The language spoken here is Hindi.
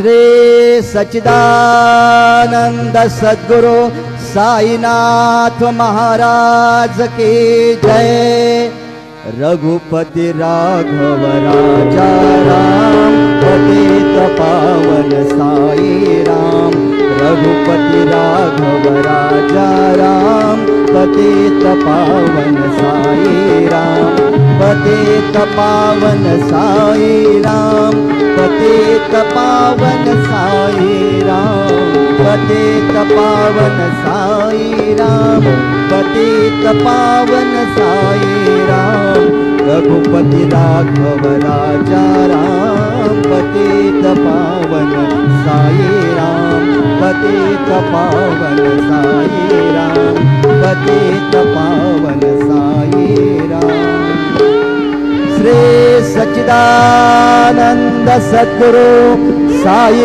श्री सच्चिदानंद सद्गुरु साईनाथ महाराज की जय। रघुपति राघव राजा राम, पतित पावन साई राम। रघुपति राघव राजा राम, पतित पावन साई राम। पतित पावन साई राम, पतित पावन साई राम। पतित पावन साई राम, पतित पावन साई राम। रघुपति राघव राजा राम, पतित पावन साई राम। पतित पावन साई राम, पतित पावन साई राम। श्री सच्चिदानंद सद्गुरु साई